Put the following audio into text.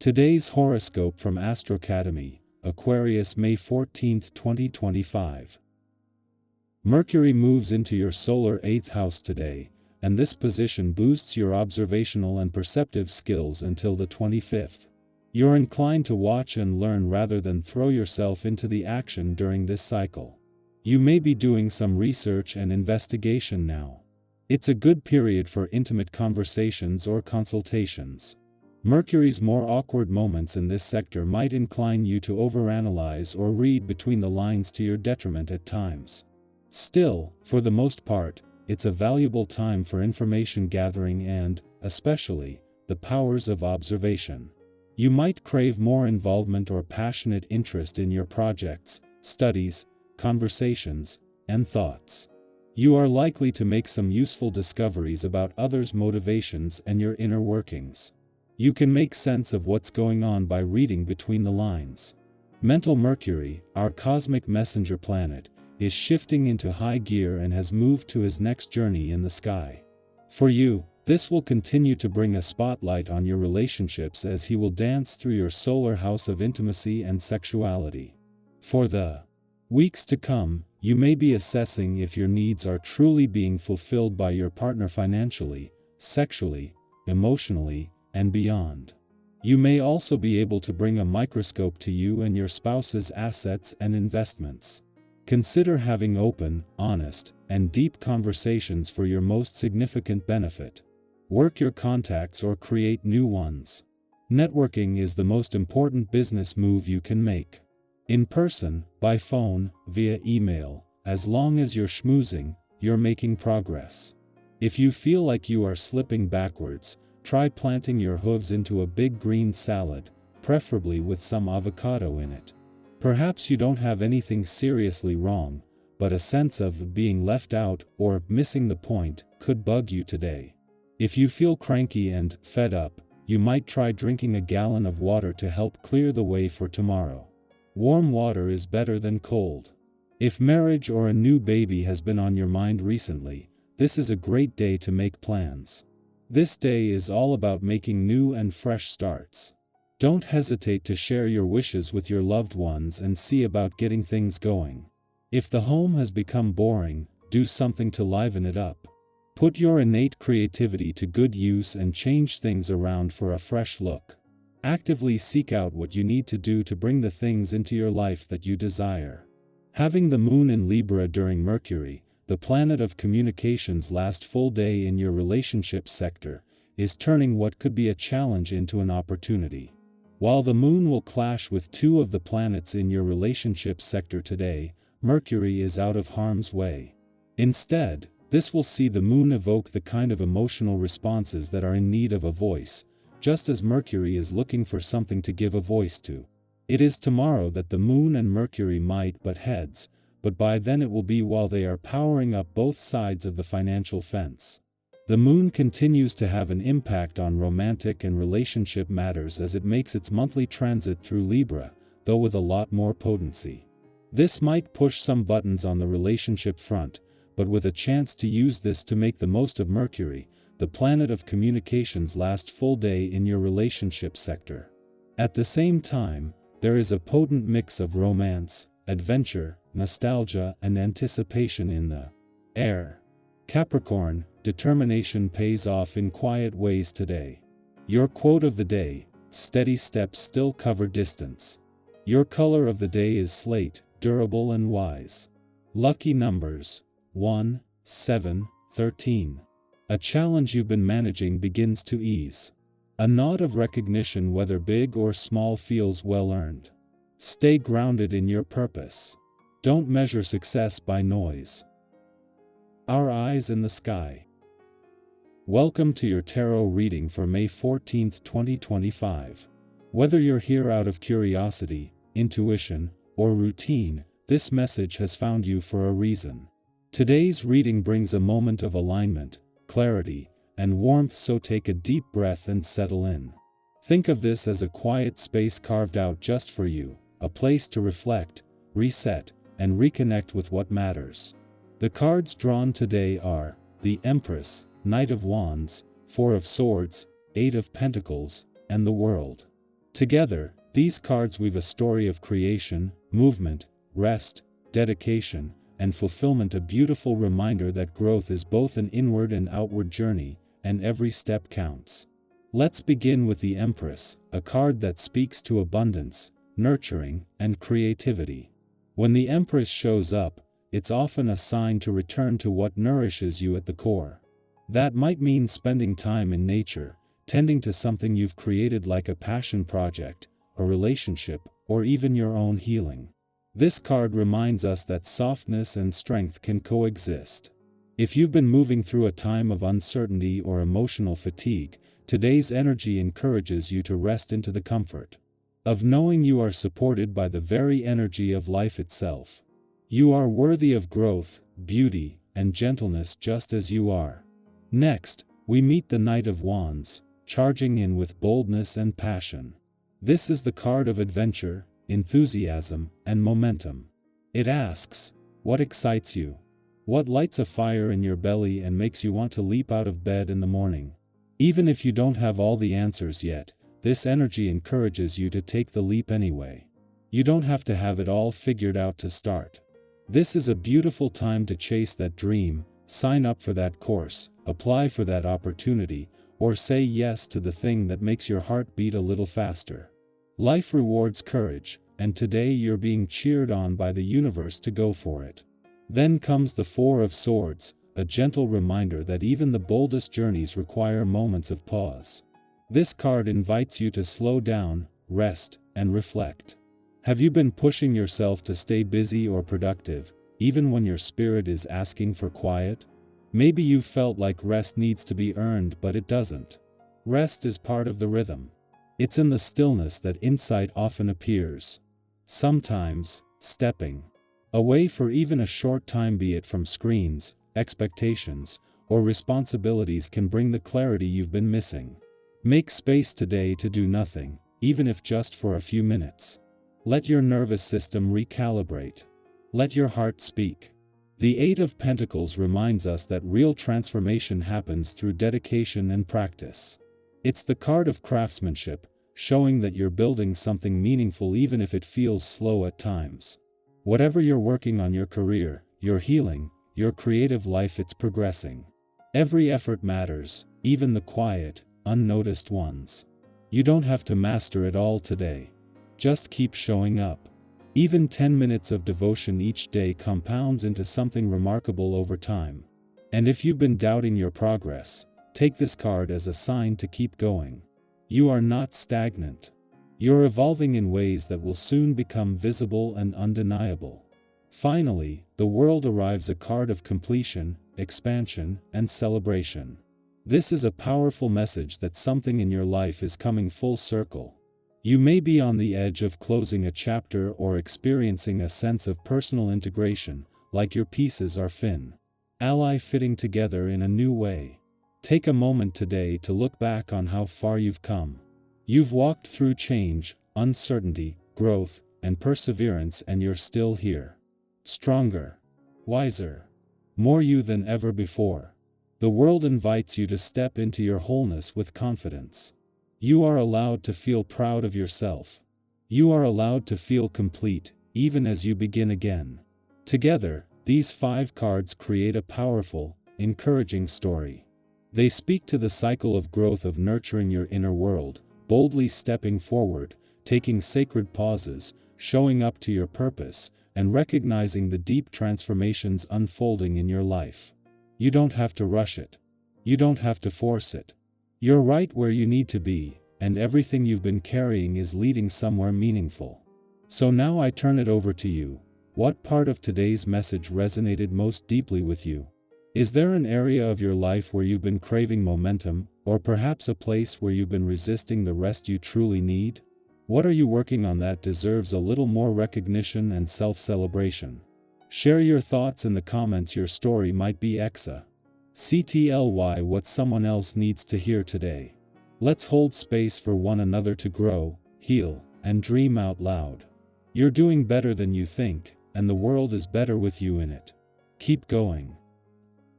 Today's horoscope from Astrocademy, Aquarius, May 14, 2025. Mercury moves into your solar 8th house today, and this position boosts your observational and perceptive skills until the 25th. You're inclined to watch and learn rather than throw yourself into the action during this cycle. You may be doing some research and investigation now. It's a good period for intimate conversations or consultations. Mercury's more awkward moments in this sector might incline you to overanalyze or read between the lines to your detriment at times. Still, for the most part, it's a valuable time for information gathering and, especially, the powers of observation. You might crave more involvement or passionate interest in your projects, studies, conversations, and thoughts. You are likely to make some useful discoveries about others' motivations and your inner workings. You can make sense of what's going on by reading between the lines. Mental Mercury, our cosmic messenger planet, is shifting into high gear and has moved to his next journey in the sky. For you, this will continue to bring a spotlight on your relationships as he will dance through your solar house of intimacy and sexuality. For the weeks to come, you may be assessing if your needs are truly being fulfilled by your partner financially, sexually, emotionally, and beyond. You may also be able to bring a microscope to you and your spouse's assets and investments. Consider having open, honest, and deep conversations for your most significant benefit. Work your contacts or create new ones. Networking is the most important business move you can make. In person, by phone, via email, as long as you're schmoozing, you're making progress. If you feel like you are slipping backwards, try planting your hooves into a big green salad, preferably with some avocado in it. Perhaps you don't have anything seriously wrong, but a sense of being left out or missing the point could bug you today. If you feel cranky and fed up, you might try drinking a gallon of water to help clear the way for tomorrow. Warm water is better than cold. If marriage or a new baby has been on your mind recently, this is a great day to make plans. This day is all about making new and fresh starts. Don't hesitate to share your wishes with your loved ones and see about getting things going. If the home has become boring, do something to liven it up. Put your innate creativity to good use and change things around for a fresh look. Actively seek out what you need to do to bring the things into your life that you desire. Having the moon in Libra during Mercury, the planet of communications, last full day in your relationship sector, is turning what could be a challenge into an opportunity. While the moon will clash with two of the planets in your relationship sector today, Mercury is out of harm's way. Instead, this will see the moon evoke the kind of emotional responses that are in need of a voice, just as Mercury is looking for something to give a voice to. It is tomorrow that the moon and Mercury might butt heads, but by then it will be while they are powering up both sides of the financial fence. The moon continues to have an impact on romantic and relationship matters as it makes its monthly transit through Libra, though with a lot more potency. This might push some buttons on the relationship front, but with a chance to use this to make the most of Mercury, the planet of communications, last full day in your relationship sector. At the same time, there is a potent mix of romance, adventure, nostalgia, and anticipation in the air. Capricorn, determination pays off in quiet ways today. Your quote of the day: steady steps still cover distance. Your color of the day is slate, durable and wise. Lucky numbers: 1, 7, 13. A challenge you've been managing begins to ease. A nod of recognition, whether big or small, feels well earned. Stay grounded in your purpose. Don't measure success by noise. Our eyes in the sky. Welcome to your tarot reading for May 14, 2025. Whether you're here out of curiosity, intuition, or routine, this message has found you for a reason. Today's reading brings a moment of alignment, clarity, and warmth, so take a deep breath and settle in. Think of this as a quiet space carved out just for you, a place to reflect, reset, and reconnect with what matters. The cards drawn today are the Empress, Knight of Wands, Four of Swords, Eight of Pentacles, and the World. Together, these cards weave a story of creation, movement, rest, dedication, and fulfillment, a beautiful reminder that growth is both an inward and outward journey, and every step counts. Let's begin with the Empress, a card that speaks to abundance, nurturing, and creativity. When the Empress shows up, it's often a sign to return to what nourishes you at the core. That might mean spending time in nature, tending to something you've created like a passion project, a relationship, or even your own healing. This card reminds us that softness and strength can coexist. If you've been moving through a time of uncertainty or emotional fatigue, today's energy encourages you to rest into the comfort of knowing you are supported by the very energy of life itself. You are worthy of growth, beauty, and gentleness just as you are. Next, we meet the Knight of Wands, charging in with boldness and passion. This is the card of adventure, enthusiasm, and momentum. It asks, what excites you? What lights a fire in your belly and makes you want to leap out of bed in the morning? Even if you don't have all the answers yet, this energy encourages you to take the leap anyway. You don't have to have it all figured out to start. This is a beautiful time to chase that dream, sign up for that course, apply for that opportunity, or say yes to the thing that makes your heart beat a little faster. Life rewards courage, and today you're being cheered on by the universe to go for it. Then comes the Four of Swords, a gentle reminder that even the boldest journeys require moments of pause. This card invites you to slow down, rest, and reflect. Have you been pushing yourself to stay busy or productive, even when your spirit is asking for quiet? Maybe you felt like rest needs to be earned, but it doesn't. Rest is part of the rhythm. It's in the stillness that insight often appears. Sometimes, stepping away for even a short time, be it from screens, expectations, or responsibilities, can bring the clarity you've been missing. Make space today to do nothing, even if just for a few minutes. Let your nervous system recalibrate. Let your heart speak. The Eight of Pentacles reminds us that real transformation happens through dedication and practice. It's the card of craftsmanship, showing that you're building something meaningful even if it feels slow at times. Whatever you're working on, your career, your healing, your creative life, it's progressing. Every effort matters, even the quiet, unnoticed ones. You don't have to master it all today. Just keep showing up. Even 10 minutes of devotion each day compounds into something remarkable over time. And if you've been doubting your progress, take this card as a sign to keep going. You are not stagnant. You're evolving in ways that will soon become visible and undeniable. Finally, the World arrives, a card of completion, expansion, and celebration. This is a powerful message that something in your life is coming full circle. You may be on the edge of closing a chapter or experiencing a sense of personal integration, like your pieces are fitting together in a new way. Take a moment today to look back on how far you've come. You've walked through change, uncertainty, growth, and perseverance, and you're still here. Stronger, wiser, more you than ever before. The world invites you to step into your wholeness with confidence. You are allowed to feel proud of yourself. You are allowed to feel complete, even as you begin again. Together, these 5 cards create a powerful, encouraging story. They speak to the cycle of growth, of nurturing your inner world, boldly stepping forward, taking sacred pauses, showing up to your purpose, and recognizing the deep transformations unfolding in your life. You don't have to rush it. You don't have to force it. You're right where you need to be, and everything you've been carrying is leading somewhere meaningful. So now I turn it over to you. What part of today's message resonated most deeply with you? Is there an area of your life where you've been craving momentum, or perhaps a place where you've been resisting the rest you truly need? What are you working on that deserves a little more recognition and self-celebration? Share your thoughts in the comments. Your story might be what someone else needs to hear today. Let's hold space for one another to grow, heal, and dream out loud. You're doing better than you think, and the world is better with you in it. Keep going.